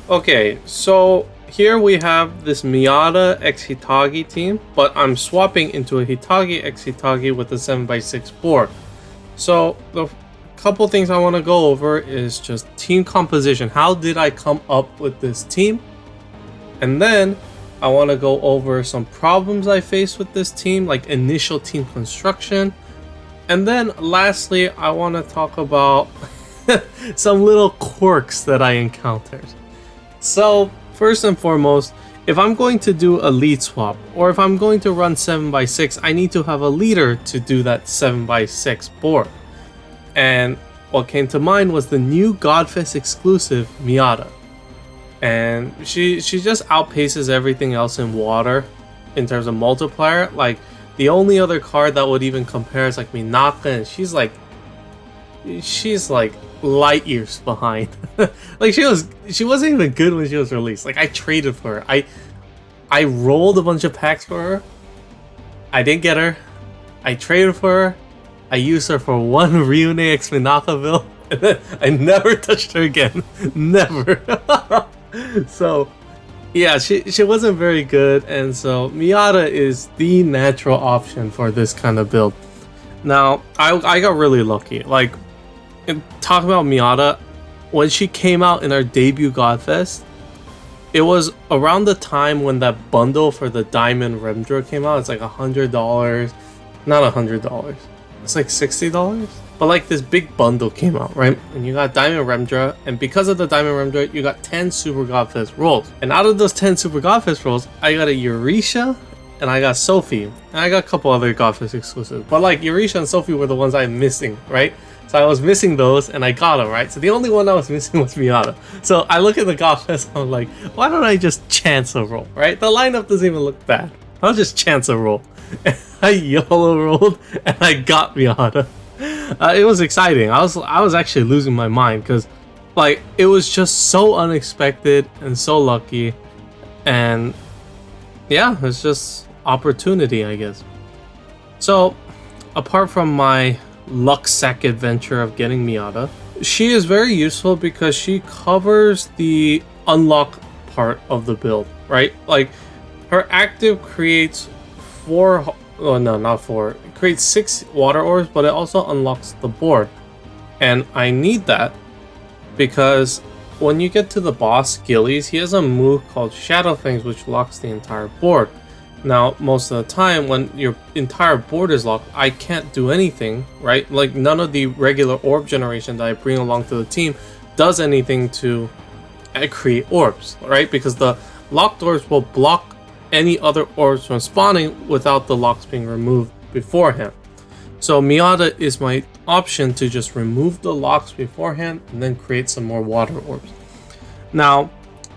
Okay, so here we have this Miada x Hitagi team, but I'm swapping into a Hitagi x Hitagi with a 7x6 board. So the couple things I want to go over is just team composition. How did I come up with this team? And then I want to go over some problems I faced with this team, like initial team construction. And then lastly, I want to talk about some little quirks that I encountered. So first and foremost, if I'm going to do a lead swap, or if I'm going to run 7x6, I need to have a leader to do that 7x6 board. And what came to mind was the new Godfest exclusive Miada. And she just outpaces everything else in water in terms of multiplier. Like the only other card that would even compare is like Minaka, and she's like light years behind. Like she wasn't even good when she was released. Like I traded for her. I rolled a bunch of packs for her. I didn't get her. I traded for her. I used her for one Ryune X Minaka build, and then I never touched her again. Never. So yeah, she wasn't very good, and so Miada is the natural option for this kind of build. Now I got really lucky. Like, talking about Miada, when she came out in our debut Godfest, it was around the time when that bundle for the Diamond Remdra came out. It's like $100, not $100. It's like $60. But like this big bundle came out, right? And you got Diamond Remdra, and because of the Diamond Remdra, you got 10 Super Godfest rolls. And out of those 10 Super Godfest rolls, I got a Eurisha, and I got Sophie, and I got a couple other Godfest exclusives. But like Eurisha and Sophie were the ones I'm missing, right? So I was missing those, and I got them, right? So the only one I was missing was Miata. So I look at the Godfest, I'm like, why don't I just chance a roll, right? The lineup doesn't even look bad. I'll just chance a roll. And I YOLO rolled, and I got Miata. It was exciting. I was actually losing my mind, because like it was just so unexpected and so lucky, and yeah, it's just opportunity, I guess. So apart from my luck sack adventure of getting Miata, she is very useful because she covers the unlock part of the build, right? Like her active creates it creates 6 water orbs, but it also unlocks the board. And I need that because when you get to the boss Gillies, he has a move called Shadow Fangs, which locks the entire board. Now, most of the time when your entire board is locked, I can't do anything, right? Like none of the regular orb generation that I bring along to the team does anything to create orbs, right? Because the locked orbs will block any other orbs from spawning without the locks being removed beforehand. So Miata is my option to just remove the locks beforehand and then create some more water orbs. Now,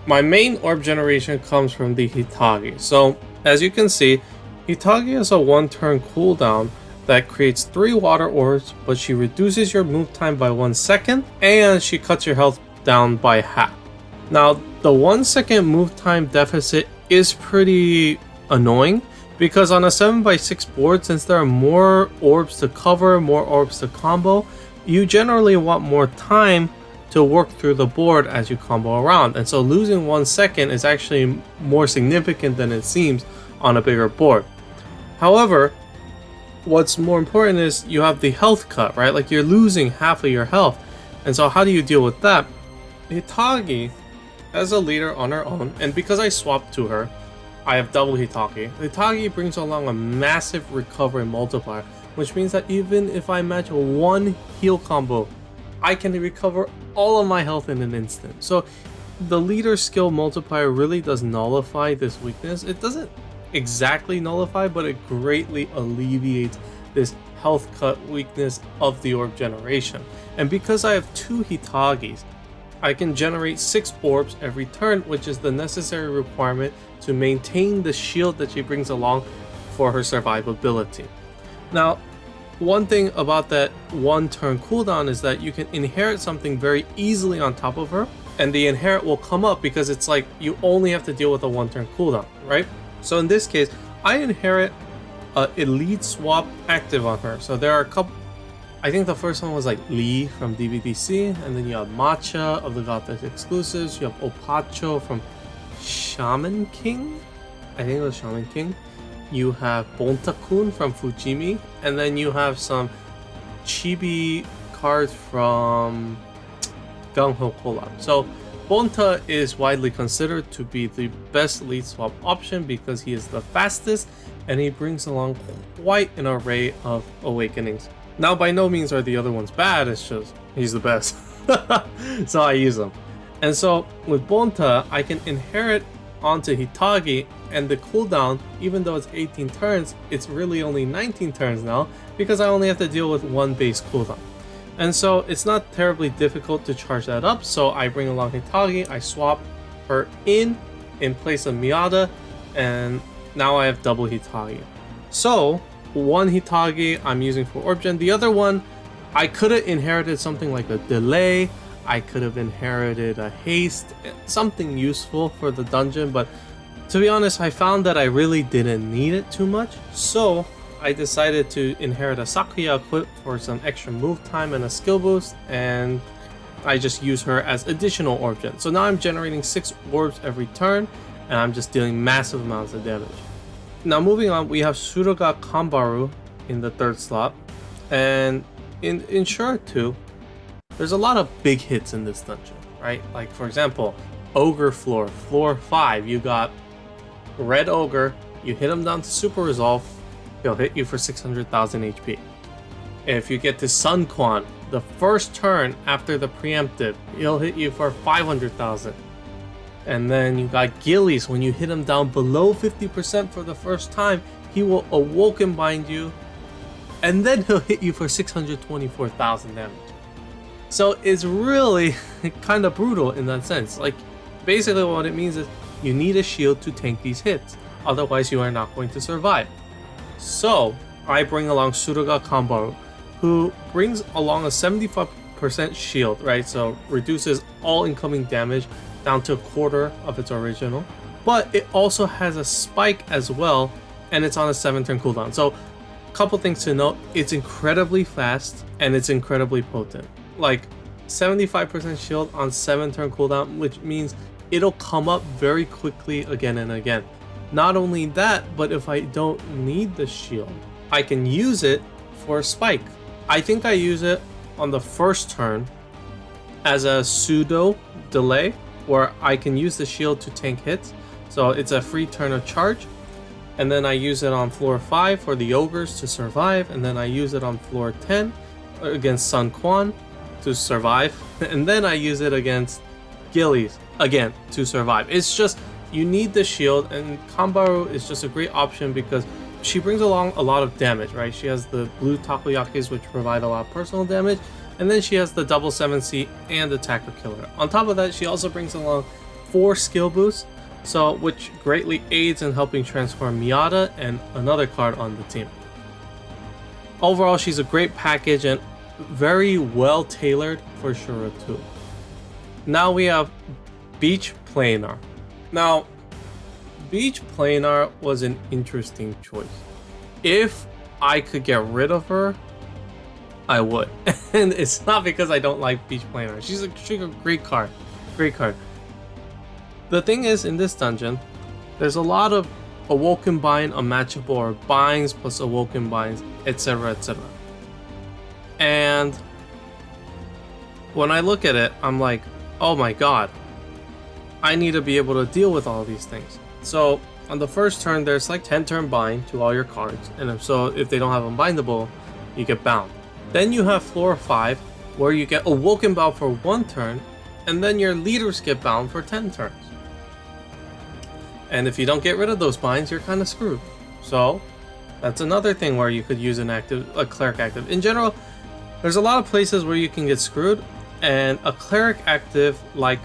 my main orb generation comes from the Hitagi. So as you can see, Hitagi has a 1-turn cooldown that creates 3 water orbs, but she reduces your move time by 1 second, and she cuts your health down by half. Now, the 1 second move time deficit is pretty annoying, because on a 7x6 board, since there are more orbs to cover, more orbs to combo, you generally want more time to work through the board as you combo around. And so losing 1 second is actually more significant than it seems on a bigger board. However, what's more important is you have the health cut, right? Like you're losing half of your health. And so how do you deal with that? Hitagi as a leader on her own, and because I swapped to her, I have double Hitagi. Hitagi brings along a massive recovery multiplier, which means that even if I match one heal combo, I can recover all of my health in an instant. So the leader skill multiplier really does nullify this weakness. It doesn't exactly nullify, but it greatly alleviates this health cut weakness of the orb generation. And because I have 2 Hitagis, I can generate 6 orbs every turn, which is the necessary requirement to maintain the shield that she brings along for her survivability. Now, one thing about that 1-turn cooldown is that you can inherit something very easily on top of her, and the inherit will come up because it's like you only have to deal with a 1-turn cooldown, right? So in this case, I inherit a elite swap active on her. So there are a couple I think the first one was like Lee from DVDC, and then you have Matcha of the Gothic exclusives. You have Opacho from Shaman King. I think it was Shaman King. You have Bonta-kun from Fujimi, and then you have some chibi cards from Gung Ho Collab. So Bonta is widely considered to be the best lead swap option because he is the fastest and he brings along quite an array of awakenings. Now, by no means are the other ones bad, it's just he's the best. So I use him. And so with Bonta, I can inherit onto Hitagi, and the cooldown, even though it's 18 turns, it's really only 19 turns now because I only have to deal with one base cooldown. And so it's not terribly difficult to charge that up. So I bring along Hitagi, I swap her in place of Miada, and now I have double Hitagi. So one Hitagi I'm using for Orb Gen. The other one, I could have inherited something like a delay. I could have inherited a haste, something useful for the dungeon. But to be honest, I found that I really didn't need it too much. So I decided to inherit a Sakuya equip for some extra move time and a skill boost. And I just use her as additional Orb Gen. So now I'm generating 6 orbs every turn. And I'm just dealing massive amounts of damage. Now moving on, we have Suruga Kanbaru in the 3rd slot, and in SR2, there's a lot of big hits in this dungeon, right? Like for example, Ogre Floor 5, you got Red Ogre, you hit him down to Super Resolve, he'll hit you for 600,000 HP. If you get to Sun Quan, the first turn after the preemptive, he'll hit you for 500,000. And then you got Gillies, when you hit him down below 50% for the first time, he will Awoken Bind you, and then he'll hit you for 624,000 damage. So it's really kind of brutal in that sense. Like, basically what it means is you need a shield to tank these hits, otherwise you are not going to survive. So I bring along Suruga Kanbaru, who brings along a 75% shield, right? So reduces all incoming damage down to a quarter of its original, but it also has a spike as well, and it's on a 7-turn cooldown. So a couple things to note: it's incredibly fast and it's incredibly potent. Like 75% shield on 7-turn cooldown, which means it'll come up very quickly again and again. Not only that, but if I don't need the shield, I can use it for a spike. I think I use it on the first turn as a pseudo delay, where I can use the shield to tank hits. So it's a free turn of charge. And then I use it on floor 5 for the ogres to survive. And then I use it on floor 10 against Sun Quan to survive. And then I use it against Gillies again to survive. It's just, you need the shield, and Kanbaru is just a great option because she brings along a lot of damage, right? She has the blue takoyakis, which provide a lot of personal damage. And then she has the double 7C and the Taco Killer. On top of that, she also brings along 4 skill boosts, so which greatly aids in helping transform Miada and another card on the team. Overall, she's a great package and very well tailored for SR2. Now we have Beach Planar. Now, Beach Planar was an interesting choice. If I could get rid of her, I would. And it's not because I don't like Beach Planar. She's a great card. Great card. The thing is, in this dungeon, there's a lot of Awoken Bind, unmatchable, or binds plus Awoken Binds, etc, etc. And when I look at it, I'm like, oh my god, I need to be able to deal with all these things. So on the first turn, there's like 10-turn bind to all your cards, and if they don't have unbindable, you get bound. Then you have floor 5, where you get Awoken Bound for 1 turn, and then your leaders get bound for 10 turns. And if you don't get rid of those binds, you're kind of screwed. So that's another thing where you could use a cleric active. In general, there's a lot of places where you can get screwed, and a cleric active like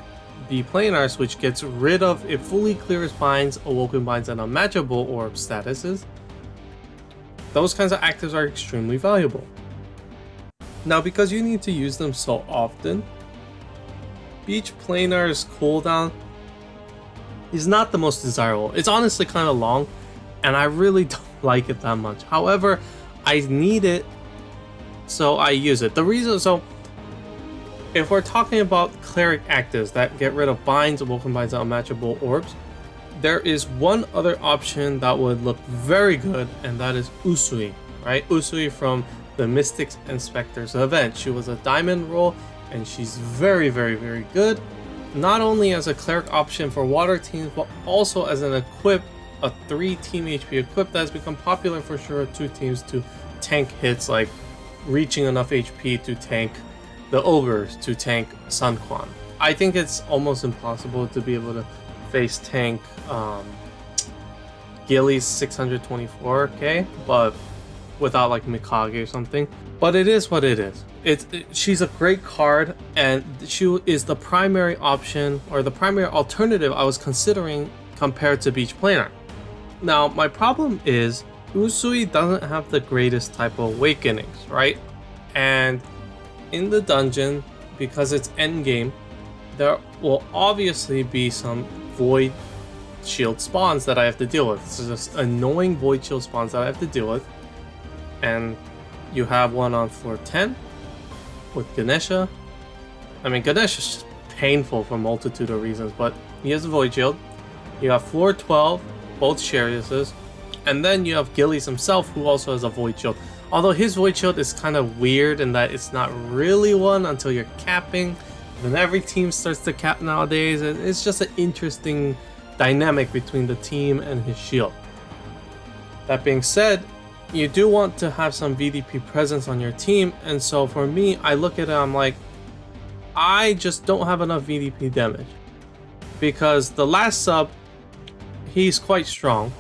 the Planars, which gets rid of, it fully clears binds, Awoken Binds, and unmatchable orb statuses. Those kinds of actives are extremely valuable. Now, because you need to use them so often, Beach Planar's cooldown is not the most desirable. It's honestly kind of long, and I really don't like it that much. However, I need it so I use it. The reason, so if we're talking about cleric actives that get rid of binds, will combines, and unmatchable orbs, there is one other option that would look very good, and that is Usui, right? Usui from the Mystics and Spectres event. She was a diamond roll, and she's very, very, very good. Not only as a cleric option for water teams, but also as an equip, a 3 team HP equip that has become popular for sure 2 teams to tank hits, like reaching enough HP to tank the ogres, to tank Sun Quan. I think it's almost impossible to be able to face tank Gilly's 624k, but without like Mikage or something. But it is what it is. She's a great card, and she is the primary option, or the primary alternative I was considering compared to Beach Planar. Now, my problem is Usui doesn't have the greatest type of awakenings, right? And in the dungeon, because it's endgame, there will obviously be some void shield spawns that I have to deal with. It's just annoying void shield spawns that I have to deal with. And you have one on floor 10 with Ganesha. I mean, Ganesha is just painful for a multitude of reasons, but he has a void shield. You have floor 12, both Chariuses, and then you have Gillies himself, who also has a void shield. Although his void shield is kind of weird in that it's not really one until you're capping. Then every team starts to cap nowadays. It's just an interesting dynamic between the team and his shield. That being said, you do want to have some VDP presence on your team, and so for me, I look at it, I'm like, I just don't have enough VDP damage. Because the last sub, he's quite strong,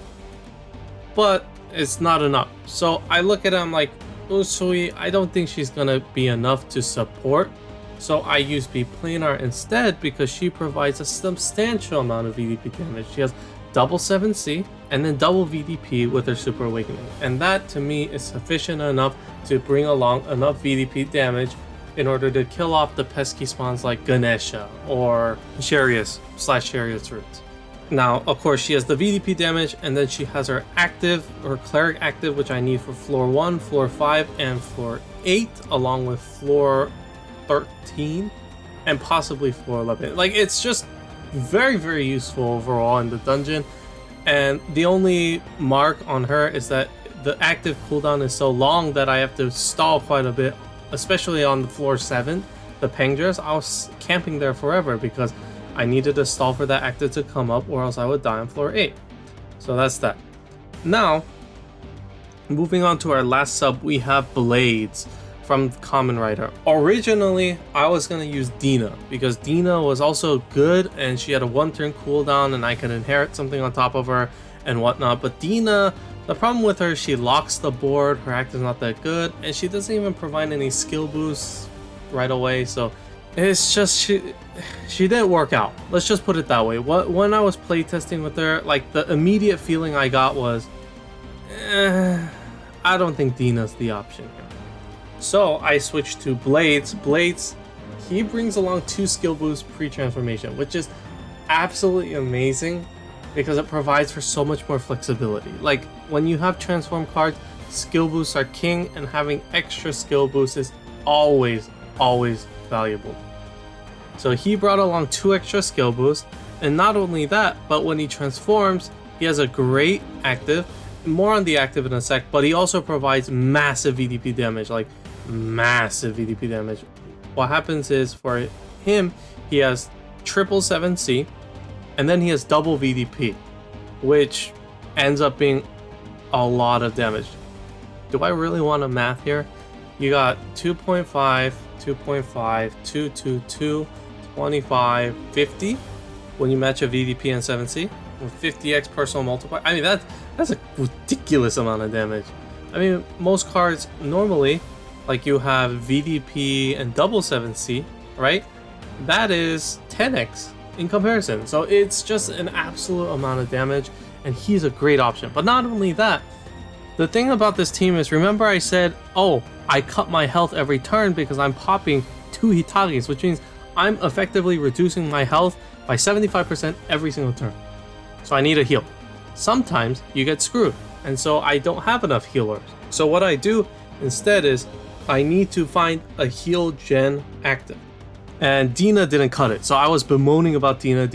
but it's not enough. So I look at it, I'm like, Usui, I don't think she's gonna be enough to support. So I use Beach Planar instead, because she provides a substantial amount of VDP damage. She has double 7C and then double VDP with her Super Awakening. And that to me is sufficient enough to bring along enough VDP damage in order to kill off the pesky spawns like Ganesha or Chariot's Roots. Now, of course, she has the VDP damage, and then she has her active, or cleric active, which I need for floor 1, floor 5, and floor 8, along with floor 13 and possibly floor 11. Like, it's just very, very useful overall in the dungeon. And the only mark on her is that the active cooldown is so long that I have to stall quite a bit, especially on the floor 7, the Pangers. I was camping there forever because I needed to stall for that active to come up, or else I would die on floor 8. So that's that. Now, moving on to our last sub, we have Blades from Kamen Rider. Originally, I was going to use Dina, because Dina was also good, and she had a 1-turn cooldown, and I could inherit something on top of her and whatnot. But Dina, the problem with her, she locks the board, her act is not that good, and she doesn't even provide any skill boosts right away, so it's just, she didn't work out. Let's just put it that way. When I was playtesting with her, like, the immediate feeling I got was, I don't think Dina's the option here. So I switched to Blades. Blades, he brings along 2 skill boosts pre-transformation, which is absolutely amazing because it provides for so much more flexibility. Like, when you have transform cards, skill boosts are king, and having extra skill boosts is always valuable. So he brought along 2 extra skill boosts, and not only that, but when he transforms, he has a great active. More on the active in a sec, but he also provides massive VDP damage, like massive VDP damage. What happens is, for him, he has triple 7C, and then he has double VDP, which ends up being a lot of damage. Do I really want to math here? You got 2.5, 2.5, 222, 25, 50 when you match a VDP and 7C with 50x personal multiplier. I mean, that's a ridiculous amount of damage. I mean, most cards normally, like, you have VDP and double 7C, right? That is 10x in comparison. So it's just an absolute amount of damage, and he's a great option. But not only that, the thing about this team is, remember I said, oh, I cut my health every turn because I'm popping 2 Hitagis, which means I'm effectively reducing my health by 75% every single turn. So I need a heal. Sometimes you get screwed, and so I don't have enough healers. So what I do instead is I need to find a heal gen active. And Dina didn't cut it. So I was bemoaning about Dina.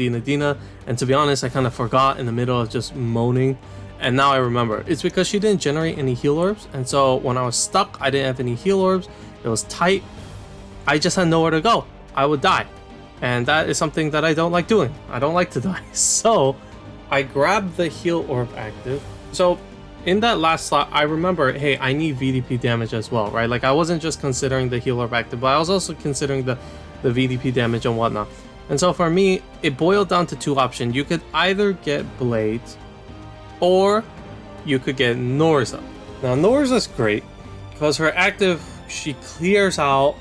And to be honest, I kind of forgot in the middle of just moaning. And now I remember. It's because she didn't generate any heal orbs. And so when I was stuck, I didn't have any heal orbs. It was tight. I just had nowhere to go. I would die. And that is something that I don't like doing. I don't like to die. So I grabbed the heal orb active. So in that last slot, I remember, hey, I need VDP damage as well, right? Like I wasn't just considering the heal orb active, but I was also considering the VDP damage and whatnot. And so for me, it boiled down to two options. You could either get Blades or you could get Norza. Now Norza's great because her active, she clears out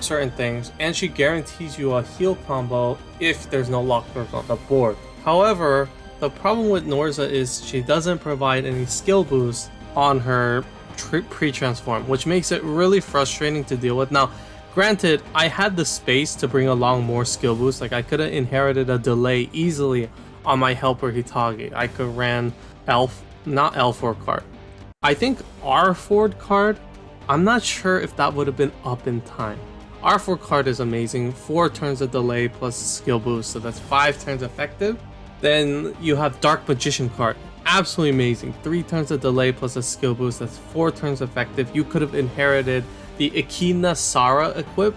certain things and she guarantees you a heal combo if there's no lockers on the board. However, the problem with Norza is she doesn't provide any skill boost on her pre-transform, which makes it really frustrating to deal with. Now, granted, I had the space to bring along more skill boosts. Like I could have inherited a delay easily on my helper Hitagi. I could ran not L4 card. I think R4 card, I'm not sure if that would have been up in time. R4 card is amazing, 4 turns of delay plus skill boost, so that's 5 turns effective. Then you have Dark Magician card, absolutely amazing, 3 turns of delay plus a skill boost, that's 4 turns effective. You could have inherited the Ikina Sara equip.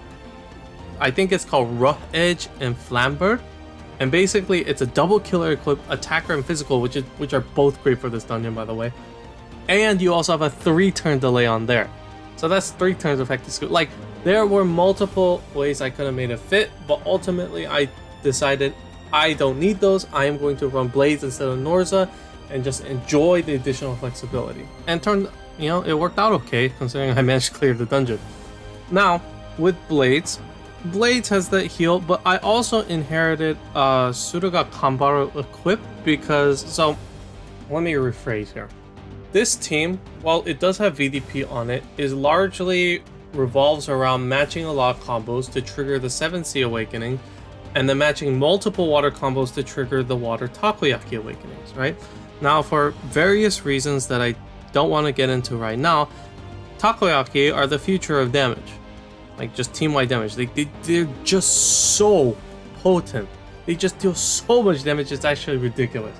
I think it's called Rough Edge and Flambird. And basically it's a double killer equip, attacker and physical, which are both great for this dungeon, by the way. And you also have a 3 turn delay on there. So that's 3 turns effective skill. Like there were multiple ways I could have made it fit, but ultimately I decided I don't need those. I am going to run Blades instead of Norza and just enjoy the additional flexibility. And it worked out okay considering I managed to clear the dungeon. Now, with Blades has that heal, but I also inherited Suruga Kanbaru equip because, so let me rephrase here. This team, while it does have VDP on it, is largely revolves around matching a lot of combos to trigger the 7C Awakening, and then matching multiple water combos to trigger the water Takoyaki Awakenings, right? Now, for various reasons that I don't want to get into right now, Takoyaki are the future of damage. Like, just team-wide damage. They're just so potent. They just deal so much damage, it's actually ridiculous.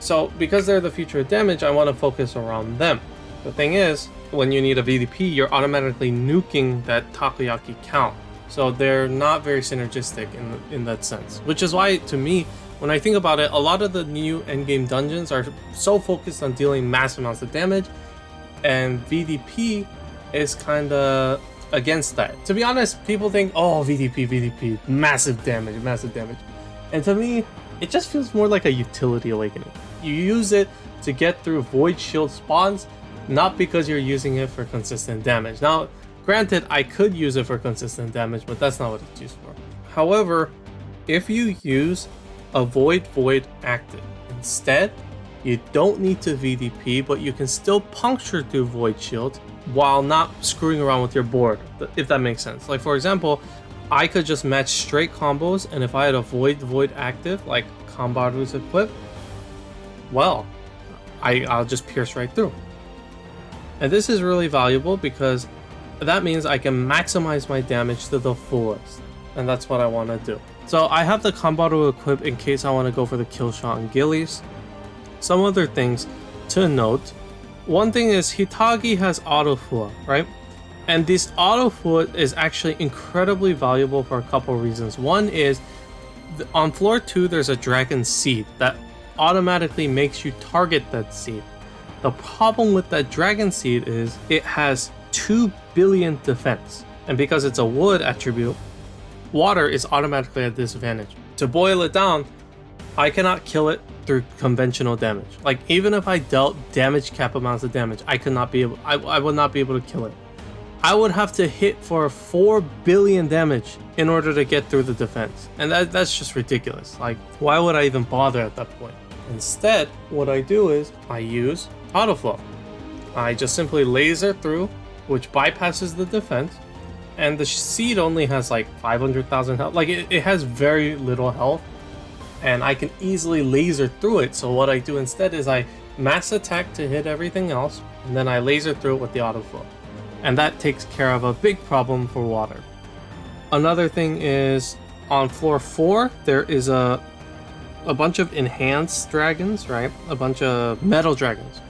So, because they're the future of damage, I want to focus around them. The thing is, when you need a VDP, you're automatically nuking that Takoyaki count. So they're not very synergistic in that sense. Which is why, to me, when I think about it, a lot of the new endgame dungeons are so focused on dealing massive amounts of damage, and VDP is kind of against that. To be honest, people think, oh, VDP, massive damage. And to me, it just feels more like a utility awakening. You use it to get through void shield spawns, not because you're using it for consistent damage. Now, granted, I could use it for consistent damage, but that's not what it's used for. However, if you use a void active instead, you don't need to VDP, but you can still puncture through void shield while not screwing around with your board, if that makes sense. Like, for example, I could just match straight combos, and if I had a void active, like Kanbaru's equip, well, I'll just pierce right through. And this is really valuable because that means I can maximize my damage to the fullest, and that's what I want to do. So I have the Kanbaru equip in case I want to go for the kill shot on Gillies. Some other things to note. One thing is Hitagi has auto-fua, right? And this auto-fua is actually incredibly valuable for a couple reasons. One is, on floor 2 there's a dragon seed that automatically makes you target that seed. The problem with that dragon seed is it has 2 billion defense, and because it's a wood attribute, water is automatically at disadvantage. To boil it down, I cannot kill it through conventional damage. Like, even if I dealt damage cap amounts of damage, I would not be able to kill it. I would have to hit for 4 billion damage in order to get through the defense, and that's just ridiculous. Like, why would I even bother at that point? Instead, what I do is I use autoflow. I just simply laser through, which bypasses the defense, and the seed only has like 500,000 health. Like, it has very little health, and I can easily laser through it. So what I do instead is I mass attack to hit everything else, and then I laser through it with the autoflow. and that takes care of a big problem for water. Another thing is on floor 4 there is a bunch of enhanced dragons, right? A bunch of metal dragons.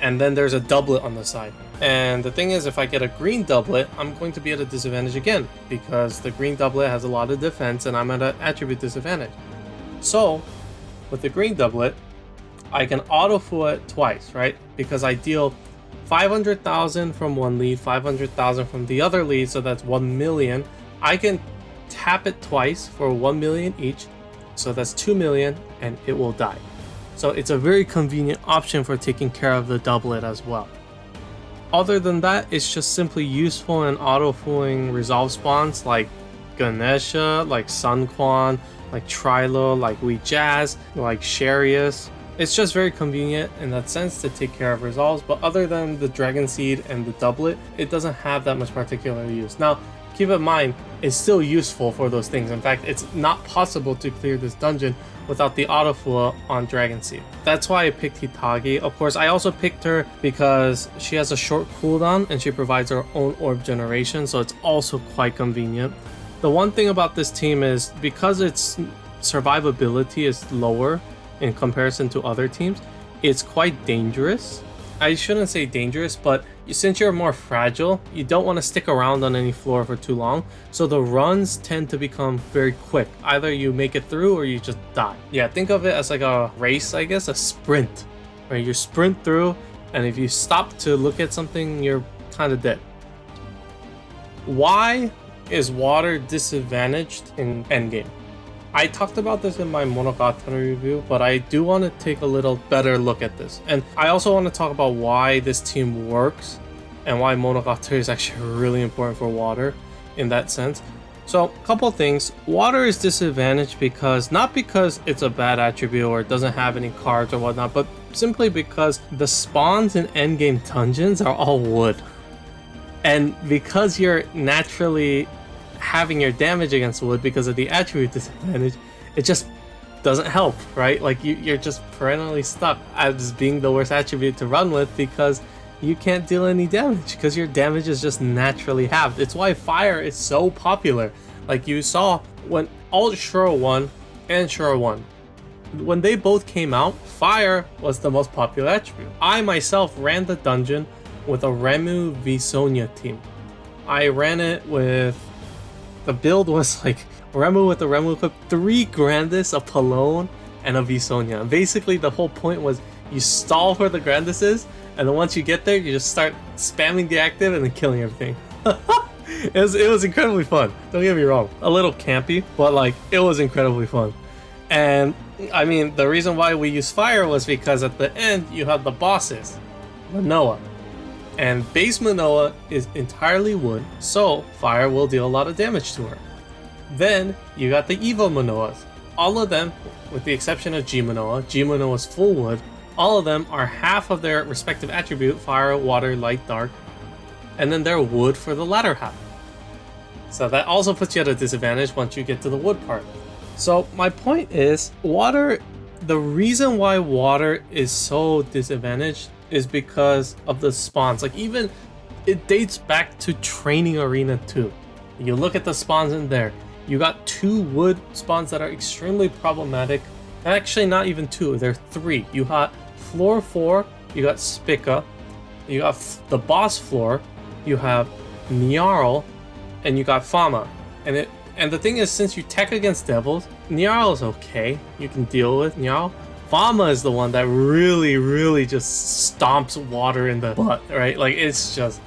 And then there's a doublet on the side. And the thing is, if I get a green doublet, I'm going to be at a disadvantage again, because the green doublet has a lot of defense and I'm at an attribute disadvantage. So, with the green doublet, I can auto-fool it twice, right? Because I deal 500,000 from one lead, 500,000 from the other lead, so that's 1 million. I can tap it twice for 1 million each, so that's 2 million, and it will die. So it's a very convenient option for taking care of the doublet as well. Other than that, it's just simply useful in auto-fooling resolve spawns like Ganesha, like Sun Quan, like Trilo, like Wee Jazz, like Sharius. It's just very convenient in that sense to take care of resolves, but other than the Dragon Seed and the doublet, it doesn't have that much particular use. Now, keep in mind, it's still useful for those things. In fact, it's not possible to clear this dungeon without the autofool on Dragon Seed. That's why I picked Hitagi. Of course, I also picked her because she has a short cooldown and she provides her own orb generation, so it's also quite convenient. The one thing about this team is because its survivability is lower in comparison to other teams, it's quite dangerous. I shouldn't say dangerous, but since you're more fragile, you don't want to stick around on any floor for too long, so the runs tend to become very quick. Either you make it through or you just die. Yeah, think of it as like a race, I guess, a sprint, where you sprint through, and if you stop to look at something, you're kind of dead. Why is water disadvantaged in Endgame? I talked about this in my Monogatari review, but I do want to take a little better look at this. And I also want to talk about why this team works and why Monogatari is actually really important for water in that sense. So, a couple things. Water is disadvantaged because, not because it's a bad attribute or it doesn't have any cards or whatnot, but simply because the spawns in endgame dungeons are all wood. And because you're naturally having your damage against wood because of the attribute disadvantage, it just doesn't help, right? Like you're just perennially stuck as being the worst attribute to run with because you can't deal any damage because your damage is just naturally halved. It's why fire is so popular. Like you saw when Alt Shura 1 and Shura 1, when they both came out, fire was the most popular attribute. I myself ran the dungeon with a Remu v Sonya team. I ran it with, the build was like Remu with the Remu equip, 3 Grandis, a Palone, and a V Sonya. Basically the whole point was you stall for the Grandises, and then once you get there, you just start spamming the active and then killing everything. It was incredibly fun, don't get me wrong. A little campy, but like it was incredibly fun. And I mean, the reason why we used fire was because at the end you have the bosses, Manoa. And base Manoa is entirely wood, so fire will deal a lot of damage to her. Then you got the Evo Manoas. All of them, with the exception of G Manoa is full wood. All of them are half of their respective attribute, fire, water, light, dark. And then they're wood for the latter half. So that also puts you at a disadvantage once you get to the wood part. So my point is, water, the reason why water is so disadvantaged is because of the spawns. Like even, it dates back to Training Arena 2. You look at the spawns in there, you got 2 wood spawns that are extremely problematic. Actually not even 2, they're 3. You got floor 4, you got Spica, you got the boss floor, you have Nyarl, and you got Fama. And the thing is, since you tech against devils, Nyarl is okay, you can deal with Nyarl. Fama is the one that really just stomps water in the butt, right? Like it's just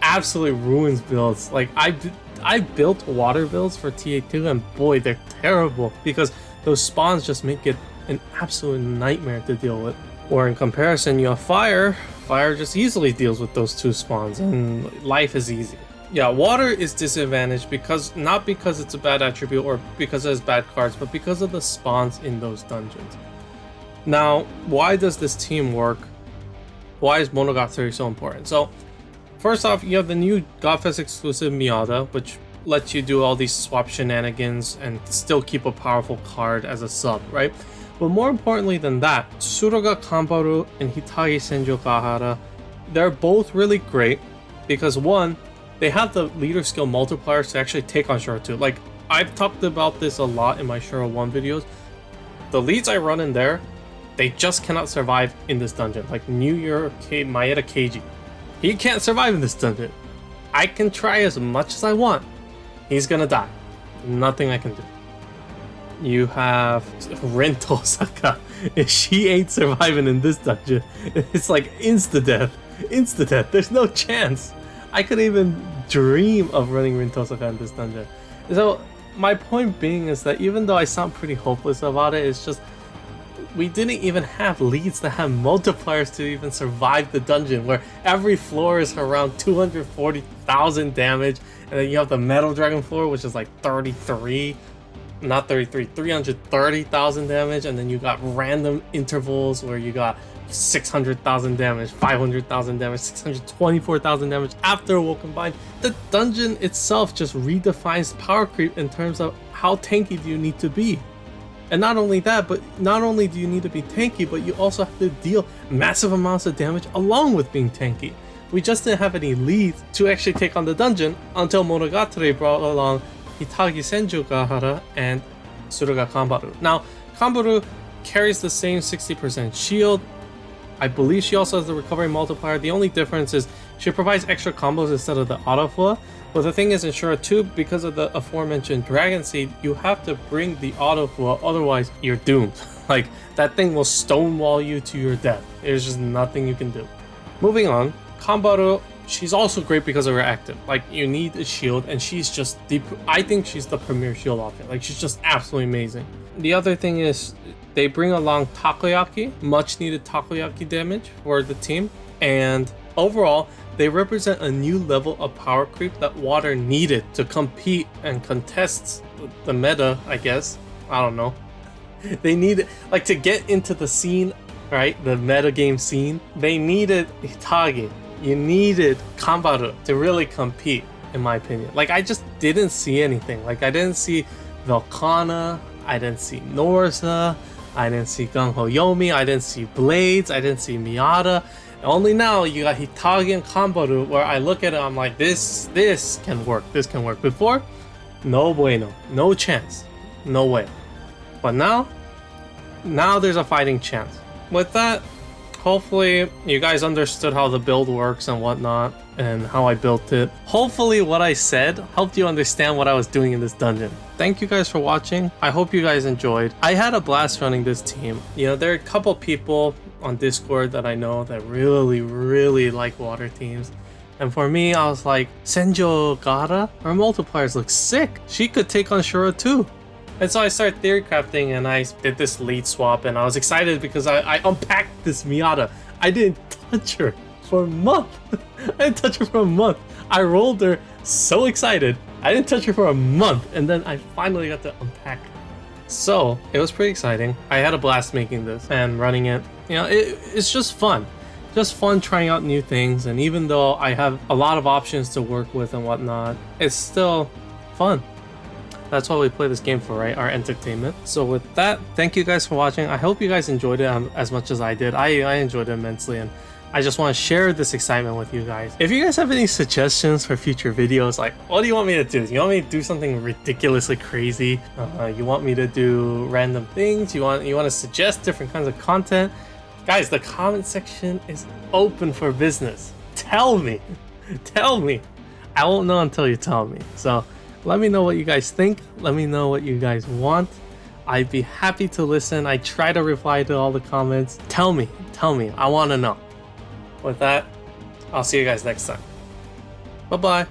absolutely ruins builds. Like I built water builds for TA2 and boy, they're terrible because those spawns just make it an absolute nightmare to deal with. Or in comparison, you have fire. Fire just easily deals with those 2 spawns and life is easy. Yeah, water is disadvantaged because, not because it's a bad attribute or because it has bad cards, but because of the spawns in those dungeons. Now, why does this team work? Why is Monogatari so important? So, first off, you have the new Godfest exclusive Miada, which lets you do all these swap shenanigans and still keep a powerful card as a sub, right? But more importantly than that, Suruga Kanbaru and Hitagi Senjyogahara, they're both really great. because one, they have the leader skill multipliers to actually take on Shura 2. Like, I've talked about this a lot in my Shura 1 videos. The leads I run in there, they just cannot survive in this dungeon. Like Miada Keiji. He can't survive in this dungeon. I can try as much as I want. He's gonna die. Nothing I can do. You have Rin Tosaka. If she ain't surviving in this dungeon, it's like insta-death. Insta-death. There's no chance. I couldn't even dream of running Rin Tosaka in this dungeon. So my point being is that even though I sound pretty hopeless about it, it's just we didn't even have leads that have multipliers to even survive the dungeon, where every floor is around 240,000 damage, and then you have the Metal Dragon floor, which is like 330,000 damage, and then you got random intervals where you got 600,000 damage, 500,000 damage, 624,000 damage after Awoken Bind. The dungeon itself just redefines power creep in terms of how tanky do you need to be. And not only that, but not only do you need to be tanky, but you also have to deal massive amounts of damage along with being tanky. We just didn't have any leads to actually take on the dungeon until Monogatari brought along Hitagi Senjyogahara and Suruga Kanbaru. Now, Kanbaru carries the same 60% shield. I believe she also has the recovery multiplier. The only difference is she provides extra combos instead of the auto flow. But the thing is, in Shura 2, because of the aforementioned Dragon Seed, you have to bring the auto flow, otherwise you're doomed. Like, that thing will stonewall you to your death. There's just nothing you can do. Moving on, Kanbaru, she's also great because of her active. Like, you need a shield, and she's just I think she's the premier shield option. Like, she's just absolutely amazing. The other thing is, they bring along Takoyaki, much needed Takoyaki damage for the team, and overall, they represent a new level of power creep that Water needed to compete and contest the meta, I guess. I don't know. They needed, like, to get into the scene, right? The meta game scene. They needed Hitagi. You needed Kanbaru to really compete, in my opinion. Like, I just didn't see anything. Like, I didn't see Velkhana. I didn't see Norza. I didn't see Gung-Ho Yomi. I didn't see Blades. I didn't see Miada. Only now you got Hitagi and Kanbaru, where I look at it, I'm like, this can work. This can work. Before, no bueno, no chance, no way. But now there's a fighting chance. With that, hopefully you guys understood how the build works and whatnot, and how I built it. Hopefully what I said helped you understand what I was doing in this dungeon. Thank you guys for watching. I hope you guys enjoyed. I had a blast running this team. You know, there are a couple people on Discord that I know that really like water teams. And for me, I was like, Senjyogahara, her multipliers look sick. She could take on Shura 2. And so I started theory crafting and I did this lead swap, and I was excited because I unpacked this Miada. I didn't touch her for a month. I didn't touch her for a month. I rolled her so excited. I didn't touch her for a month, and then I finally got to unpack her. So it was pretty exciting. I had a blast making this and running it. You know, it's just fun. Just fun trying out new things, and even though I have a lot of options to work with and whatnot, it's still fun. That's what we play this game for, right? Our entertainment. So with that, thank you guys for watching. I hope you guys enjoyed it as much as I did. I enjoyed it immensely, and I just want to share this excitement with you guys. If you guys have any suggestions for future videos, like, what do you want me to do? You want me to do something ridiculously crazy? You want me to do random things? You want to suggest different kinds of content? Guys, the comment section is open for business. Tell me. Tell me. I won't know until you tell me. So let me know what you guys think. Let me know what you guys want. I'd be happy to listen. I try to reply to all the comments. Tell me. I want to know. With that, I'll see you guys next time. Bye-bye.